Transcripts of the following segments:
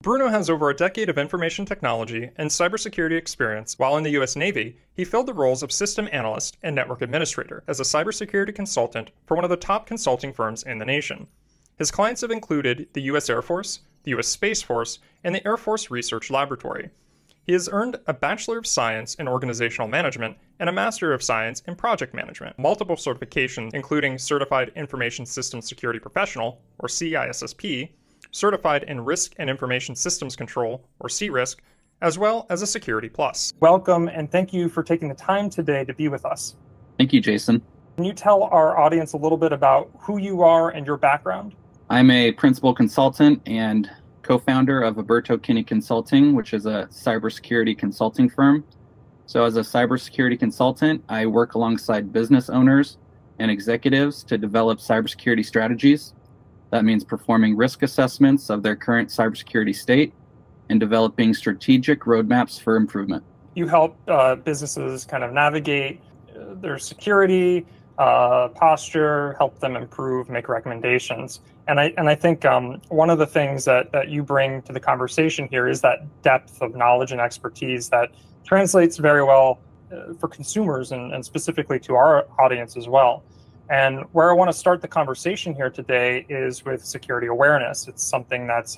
Bruno has over a decade of information technology and cybersecurity experience. While in the US Navy, he filled the roles of system analyst and network administrator as a cybersecurity consultant for one of the top consulting firms in the nation. His clients have included the US Air Force, the US Space Force, and the Air Force Research Laboratory. He has earned a Bachelor of Science in Organizational Management and a Master of Science in Project Management, multiple certifications including Certified Information Systems Security Professional, or CISSP, Certified in Risk and Information Systems Control, or CRISC, as well as a Security Plus. Welcome, and thank you for taking the time today to be with us. Thank you, Jason. Can you tell our audience a little bit about who you are and your background? I'm a principal consultant and co-founder of Aburto Consulting, which is a cybersecurity consulting firm. So as a cybersecurity consultant, I work alongside business owners and executives to develop cybersecurity strategies. That means performing risk assessments of their current cybersecurity state and developing strategic roadmaps for improvement. You help businesses kind of navigate their security posture, help them improve, make recommendations. And I think one of the things that you bring to the conversation here is that depth of knowledge and expertise that translates very well for consumers and specifically to our audience as well. And where I want to start the conversation here today is with security awareness. It's something that's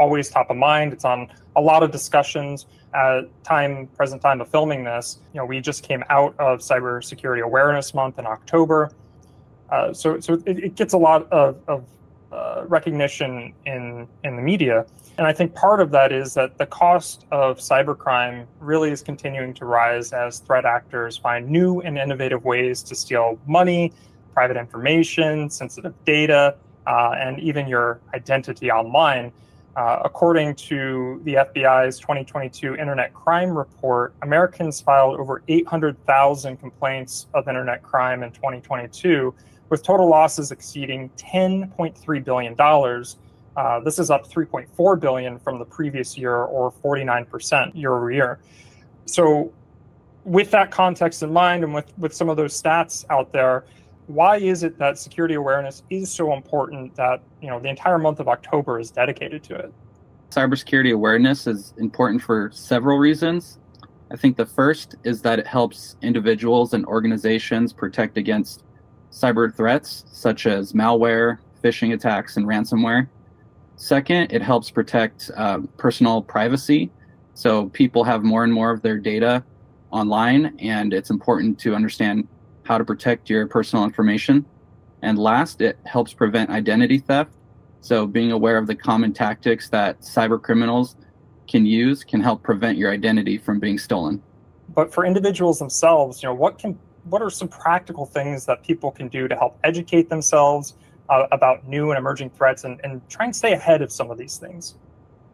always top of mind. It's on a lot of discussions. At present time of filming this, we just came out of Cybersecurity Awareness Month in October. So it gets a lot of recognition in the media. And I think part of that is that the cost of cybercrime really is continuing to rise as threat actors find new and innovative ways to steal money, private information, sensitive data, and even your identity online. According to the FBI's 2022 Internet Crime Report, Americans filed over 800,000 complaints of internet crime in 2022, with total losses exceeding $10.3 billion. This is up $3.4 billion from the previous year, or 49% year over year. So with that context in mind, and with some of those stats out there, why is it that security awareness is so important that the entire month of October is dedicated to it? Cybersecurity awareness is important for several reasons. I think the first is that it helps individuals and organizations protect against cyber threats such as malware, phishing attacks, and ransomware. Second, it helps protect personal privacy. So people have more and more of their data online, and it's important to understand how to protect your personal information. And last, it helps prevent identity theft. So being aware of the common tactics that cyber criminals can use can help prevent your identity from being stolen. But for individuals themselves, what are some practical things that people can do to help educate themselves about new and emerging threats and try and stay ahead of some of these things?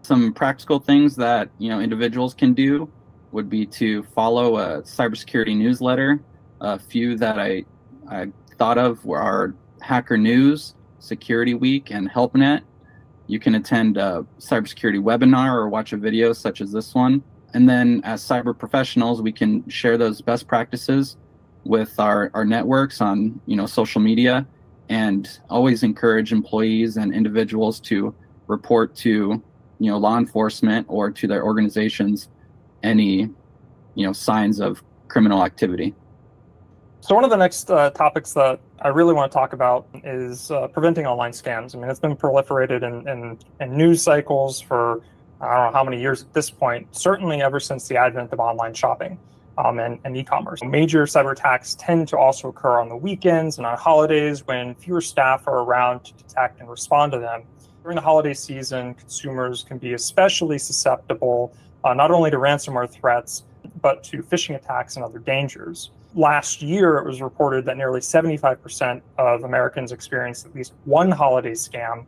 Some practical things that individuals can do would be to follow a cybersecurity newsletter. A few that I thought of are Hacker News, Security Week, and HelpNet. You can attend a cybersecurity webinar or watch a video such as this one. And then as cyber professionals, we can share those best practices with our networks on social media, and always encourage employees and individuals to report to law enforcement or to their organizations any signs of criminal activity. So one of the next topics that I really want to talk about is preventing online scams. I mean, it's been proliferated in news cycles for I don't know how many years at this point, certainly ever since the advent of online shopping and e-commerce. Major cyber attacks tend to also occur on the weekends and on holidays when fewer staff are around to detect and respond to them. During the holiday season, consumers can be especially susceptible not only to ransomware threats, but to phishing attacks and other dangers. Last year, it was reported that nearly 75% of Americans experienced at least one holiday scam.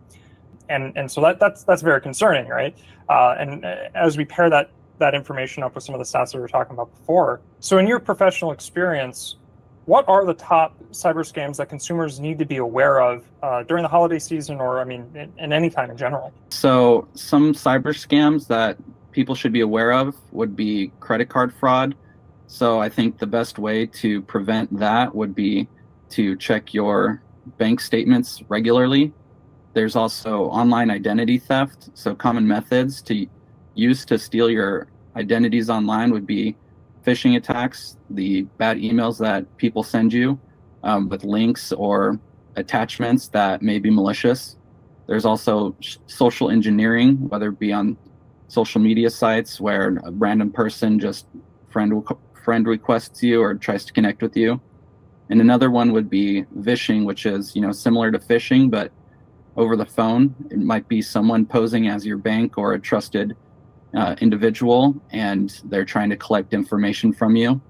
And so that's very concerning, right? And as we pair that information up with some of the stats that we were talking about before. So in your professional experience, what are the top cyber scams that consumers need to be aware of during the holiday season, or in any time in general? So some cyber scams that people should be aware of would be credit card fraud. So I think the best way to prevent that would be to check your bank statements regularly. There's also online identity theft. So common methods to use to steal your identities online would be phishing attacks, the bad emails that people send you with links or attachments that may be malicious. There's also social engineering, whether it be on social media sites where a random person just friend requests you or tries to connect with you. And another one would be vishing, which is, similar to phishing, but over the phone. It might be someone posing as your bank or a trusted individual, and they're trying to collect information from you.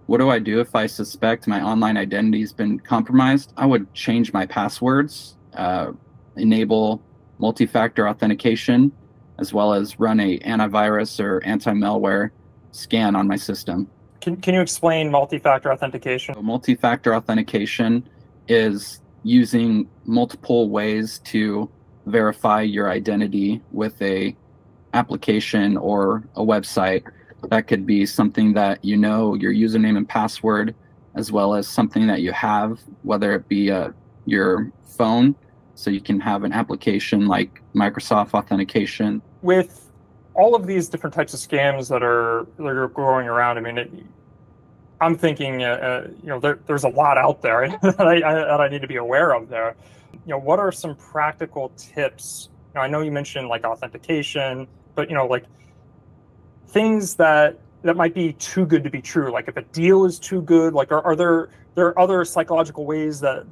What do I do if I suspect my online identity has been compromised? I would change my passwords, enable multi-factor authentication, as well as run a antivirus or anti-malware scan on my system. Can you explain multi-factor authentication? So multi-factor authentication is using multiple ways to verify your identity with a application or a website. That could be something that your username and password, as well as something that you have, whether it be your phone, so you can have an application like Microsoft Authentication. With all of these different types of scams that are going around, I mean, I'm thinking, there's a lot out there that I need to be aware of there. What are some practical tips? I know you mentioned like authentication, but like things that might be too good to be true. Like if a deal is too good, like are there other psychological ways that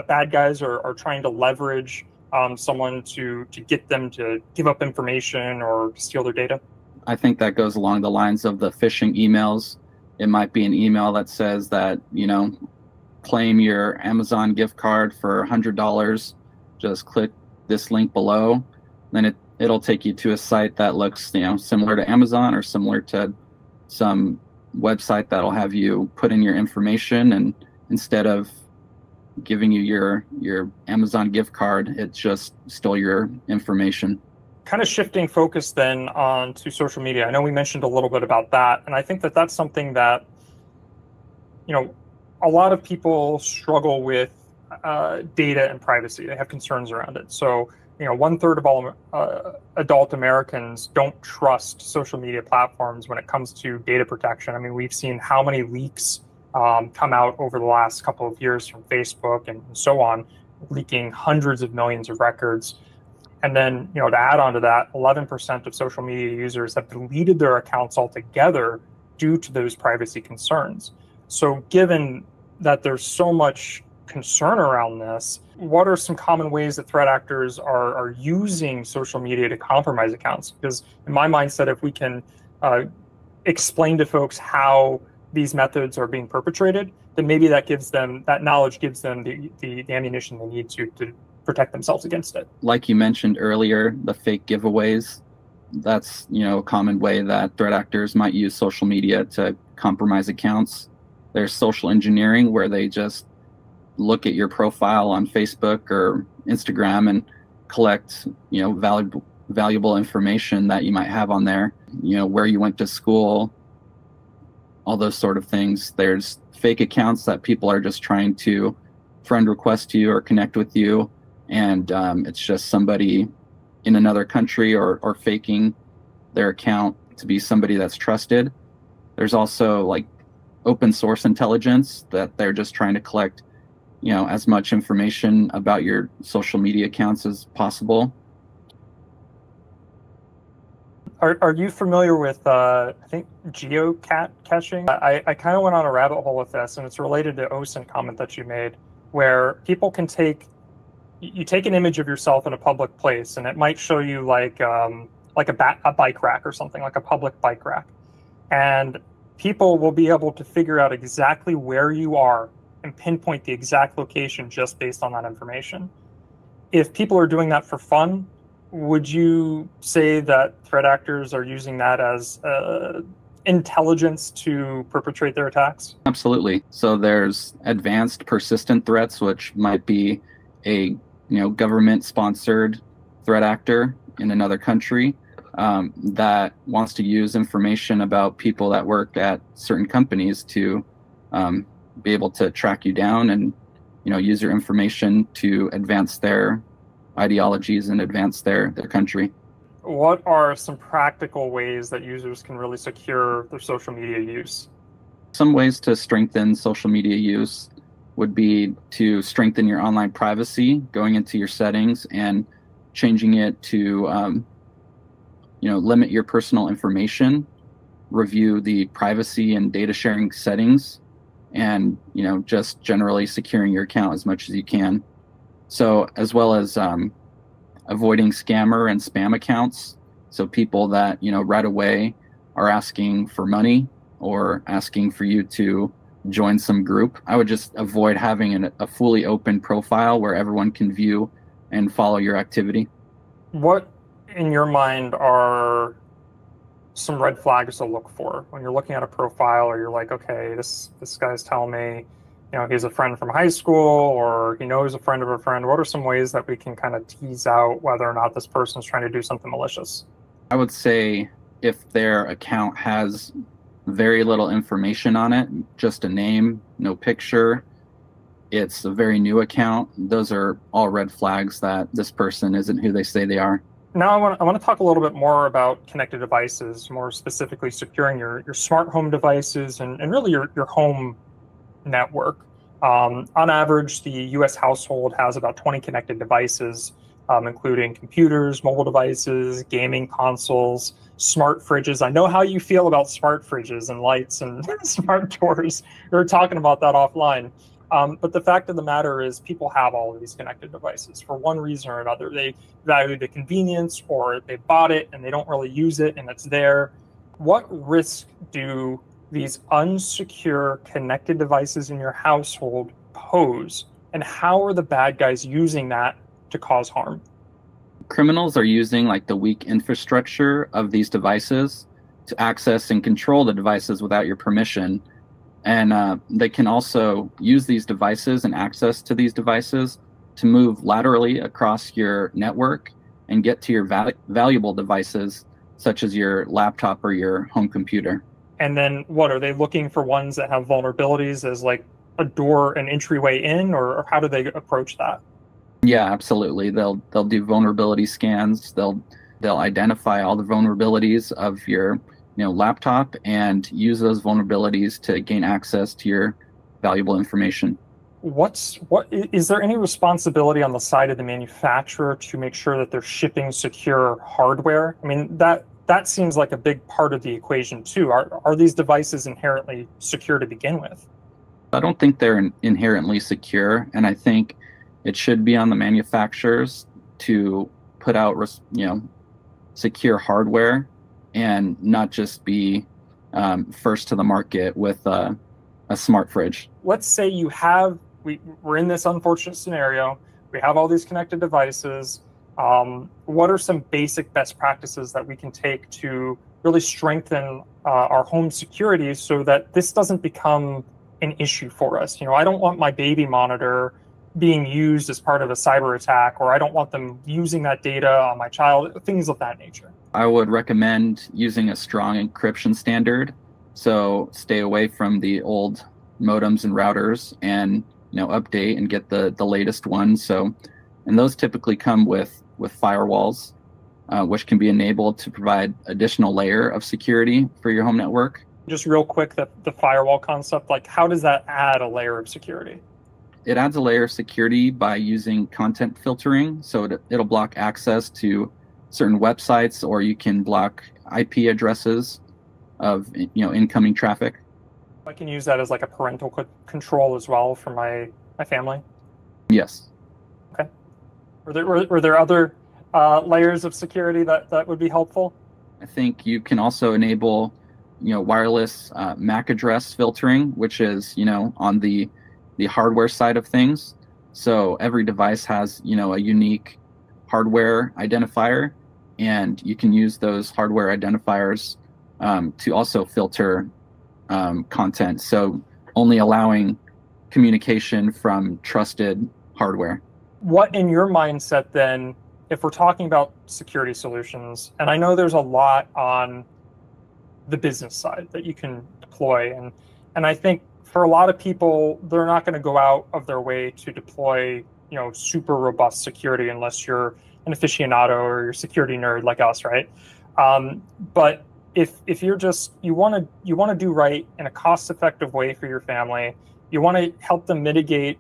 bad guys are trying to leverage someone to get them to give up information or steal their data? I think that goes along the lines of the phishing emails. It might be an email that says that, claim your Amazon gift card for $100. Just click this link below. Then it'll take you to a site that looks, similar to Amazon or similar to some website that'll have you put in your information. And instead of giving you your Amazon gift card, it just stole your information. Kind of shifting focus then on to social media. I know we mentioned a little bit about that, and I think that that's something that, a lot of people struggle with data and privacy. They have concerns around it. So, 1/3 of all adult Americans don't trust social media platforms when it comes to data protection. I mean, we've seen how many leaks come out over the last couple of years from Facebook and so on, leaking hundreds of millions of records. And then, to add on to that, 11% of social media users have deleted their accounts altogether due to those privacy concerns. So given that there's so much concern around this, what are some common ways that threat actors are using social media to compromise accounts? Because in my mindset, if we can explain to folks how these methods are being perpetrated, then maybe that knowledge gives them the ammunition they need to protect themselves against it. Like you mentioned earlier, the fake giveaways, that's, a common way that threat actors might use social media to compromise accounts. There's social engineering, where they just look at your profile on Facebook or Instagram and collect, valuable information that you might have on there, where you went to school, all those sort of things. There's fake accounts that people are just trying to friend request you or connect with you, and it's just somebody in another country or faking their account to be somebody that's trusted. There's also like open source intelligence that they're just trying to collect, as much information about your social media accounts as possible. Are you familiar with, I think, geocaching? I kind of went on a rabbit hole with this, and it's related to OSINT comment that you made, where people can take an image of yourself in a public place, and it might show you like a bike rack or something, like a public bike rack. And people will be able to figure out exactly where you are and pinpoint the exact location just based on that information. If people are doing that for fun, would you say that threat actors are using that as intelligence to perpetrate their attacks? Absolutely. So there's advanced persistent threats, which might be a government-sponsored threat actor in another country that wants to use information about people that work at certain companies to be able to track you down and use your information to advance their ideologies and advance their country. What are some practical ways that users can really secure their social media use? Some ways to strengthen social media use would be to strengthen your online privacy, going into your settings and changing it to limit your personal information, review the privacy and data sharing settings, and just generally securing your account as much as you can. So as well as avoiding scammer and spam accounts. So people that right away are asking for money or asking for you to join some group. I would just avoid having a fully open profile where everyone can view and follow your activity. What, in your mind, are some red flags to look for when you're looking at a profile, or you're like, okay, this guy's telling me, he's a friend from high school, or he knows a friend of a friend? What are some ways that we can kind of tease out whether or not this person's trying to do something malicious? I would say if their account has very little information on it, just a name, no picture, it's a very new account, those are all red flags that this person isn't who they say they are. Now I want to talk a little bit more about connected devices, more specifically securing your smart home devices and really your home network. On average, the US household has about 20 connected devices, including computers, mobile devices, gaming consoles, smart fridges. I know how you feel about smart fridges and lights and smart doors. We were talking about that offline. But the fact of the matter is people have all of these connected devices for one reason or another. They value the convenience, or they bought it and they don't really use it and it's there. What risk do these unsecure connected devices in your household pose, and how are the bad guys using that to cause harm? Criminals are using the weak infrastructure of these devices to access and control the devices without your permission. And they can also use these devices and access to these devices to move laterally across your network and get to your valuable devices, such as your laptop or your home computer. And then what, are they looking for ones that have vulnerabilities as like a door, an entryway in, or how do they approach that? Yeah, absolutely. They'll do vulnerability scans. They'll identify all the vulnerabilities of your laptop and use those vulnerabilities to gain access to your valuable information. What is there any responsibility on the side of the manufacturer to make sure that they're shipping secure hardware? I mean, that seems like a big part of the equation too. Are these devices inherently secure to begin with? I don't think they're inherently secure, and I think it should be on the manufacturers to put out secure hardware and not just be first to the market with a smart fridge. Let's say we're in this unfortunate scenario. We have all these connected devices. What are some basic best practices that we can take to really strengthen our home security so that this doesn't become an issue for us? I don't want my baby monitor being used as part of a cyber attack, or I don't want them using that data on my child, things of that nature. I would recommend using a strong encryption standard. So stay away from the old modems and routers, and update and get the latest ones. And those typically come with firewalls, which can be enabled to provide additional layer of security for your home network. Just real quick, the firewall concept, how does that add a layer of security? It adds a layer of security by using content filtering. So it'll block access to certain websites, or you can block IP addresses of incoming traffic. I can use that as like a parental control as well for my family? Yes. Okay. Were there other layers of security that would be helpful? I think you can also enable wireless MAC address filtering, which is on the hardware side of things. So every device has a unique hardware identifier, and you can use those hardware identifiers to also filter content, so only allowing communication from trusted hardware. What, in your mindset then, if we're talking about security solutions, and I know there's a lot on the business side that you can deploy, and I think for a lot of people, they're not going to go out of their way to deploy, super robust security unless you're an aficionado or you're a security nerd like us, right? But if you're just you want to do right in a cost-effective way for your family, you want to help them mitigate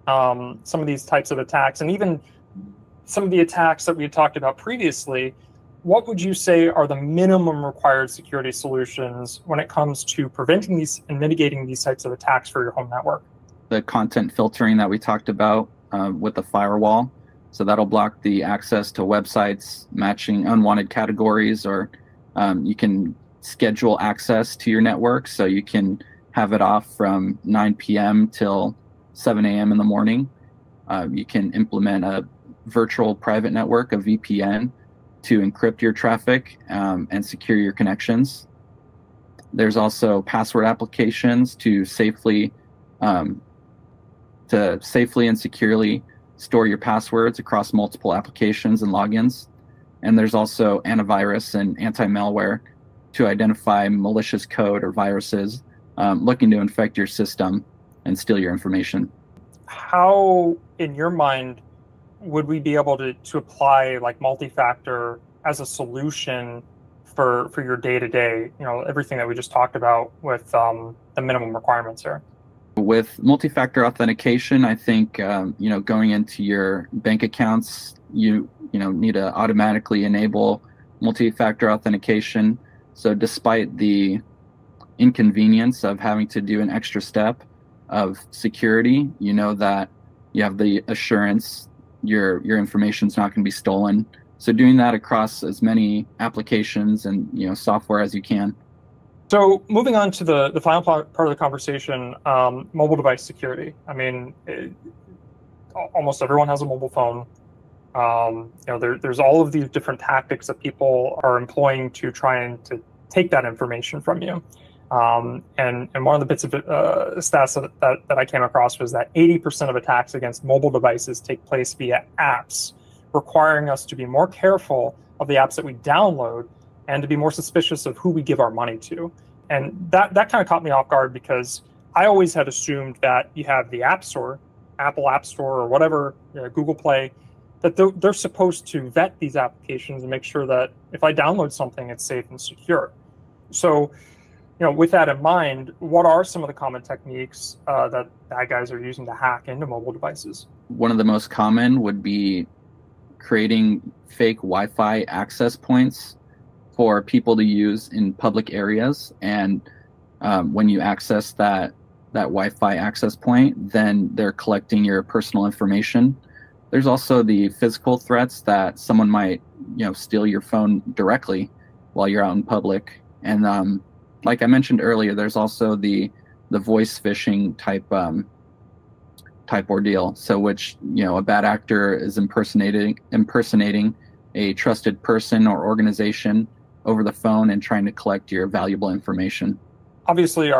some of these types of attacks, and even some of the attacks that we had talked about previously. What would you say are the minimum required security solutions when it comes to preventing these and mitigating these types of attacks for your home network? The content filtering that we talked about with the firewall. So that'll block the access to websites matching unwanted categories, or you can schedule access to your network. So you can have it off from 9 p.m. till 7 a.m. in the morning. You can implement a virtual private network, a VPN, to encrypt your traffic and secure your connections. There's also password applications to safely and securely store your passwords across multiple applications and logins. And there's also antivirus and anti-malware to identify malicious code or viruses looking to infect your system and steal your information. How, in your mind, would we be able to apply like multi-factor as a solution for your day-to-day, everything that we just talked about with the minimum requirements here? With multi-factor authentication, I think, going into your bank accounts, you need to automatically enable multi-factor authentication. So despite the inconvenience of having to do an extra step of security, you know that you have the assurance your information's not going to be stolen. So doing that across as many applications and software as you can. So moving on to the final part of the conversation, mobile device security. I mean, almost everyone has a mobile phone. There's all of these different tactics that people are employing to try and to take that information from you. And one of the bits of stats that I came across was that 80% of attacks against mobile devices take place via apps, requiring us to be more careful of the apps that we download and to be more suspicious of who we give our money to. And that kind of caught me off guard, because I always had assumed that you have the App Store, Apple App Store or whatever, Google Play, that they're supposed to vet these applications and make sure that if I download something, it's safe and secure. So, with that in mind, what are some of the common techniques that bad guys are using to hack into mobile devices? One of the most common would be creating fake Wi-Fi access points for people to use in public areas. And when you access that Wi-Fi access point, then they're collecting your personal information. There's also the physical threats that someone might, steal your phone directly while you're out in public. And like I mentioned earlier, there's also the voice phishing type ordeal. So which, a bad actor is impersonating a trusted person or organization over the phone and trying to collect your valuable information. Obviously,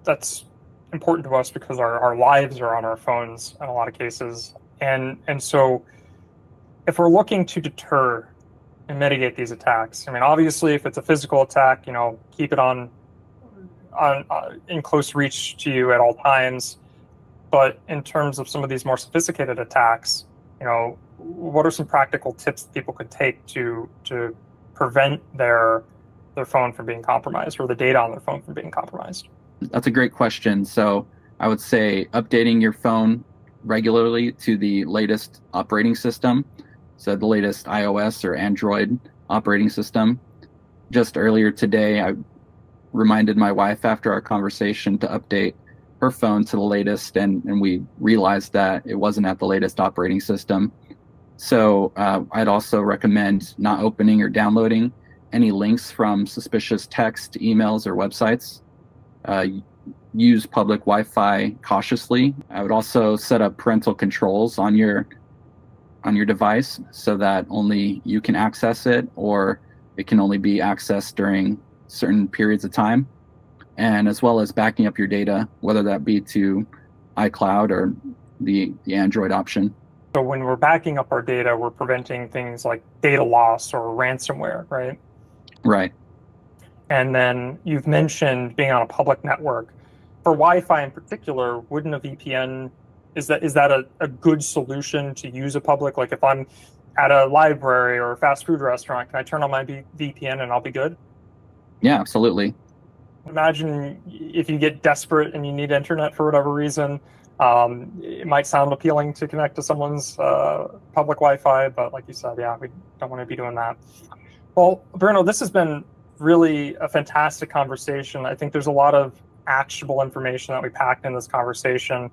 that's important to us because our lives are on our phones in a lot of cases. And so if we're looking to deter and mitigate these attacks, I mean, obviously, if it's a physical attack, keep it on in close reach to you at all times. But in terms of some of these more sophisticated attacks, what are some practical tips that people could take to prevent their phone from being compromised, or the data on their phone from being compromised? That's a great question. So I would say updating your phone regularly to the latest operating system. So the latest iOS or Android operating system. Just earlier today, I reminded my wife after our conversation to update her phone to the latest, and we realized that it wasn't at the latest operating system. So I'd also recommend not opening or downloading any links from suspicious text, emails, or websites. Use public Wi-Fi cautiously. I would also set up parental controls on your device so that only you can access it, or it can only be accessed during certain periods of time. And as well as backing up your data, whether that be to iCloud or the Android option. So when we're backing up our data, we're preventing things like data loss or ransomware, right? Right. And then you've mentioned being on a public network. for Wi-Fi in particular, wouldn't a VPN, is that a good solution to use a public? Like if I'm at a library or a fast food restaurant, can I turn on my VPN and I'll be good? Yeah, absolutely. Imagine if you get desperate and you need internet for whatever reason. It might sound appealing to connect to someone's public Wi-Fi, but like you said, yeah, we don't want to be doing that. Well, Bruno, this has been really a fantastic conversation. I think there's a lot of actionable information that we packed in this conversation.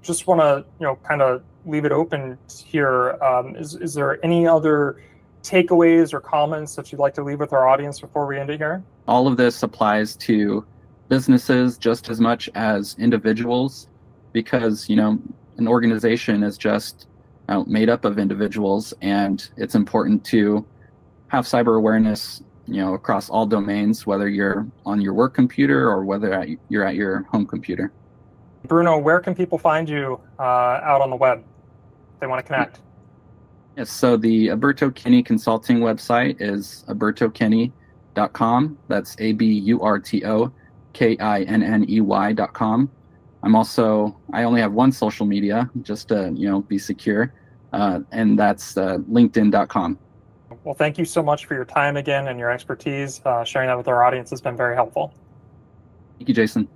Just want to, kind of leave it open here. Is there any other takeaways or comments that you'd like to leave with our audience before we end it here? All of this applies to businesses just as much as individuals, because an organization is just made up of individuals, and it's important to have cyber awareness across all domains, whether you're on your work computer or whether you're at your home computer. Bruno, where can people find you out on the web if they want to connect? Yes, so the Aburto Kinney Consulting website is aburtokinney.com. That's ABURTOKINNEY.com. I only have one social media just to be secure, and that's LinkedIn.com. Well, thank you so much for your time again and your expertise. Sharing that with our audience has been very helpful. Thank you, Jason.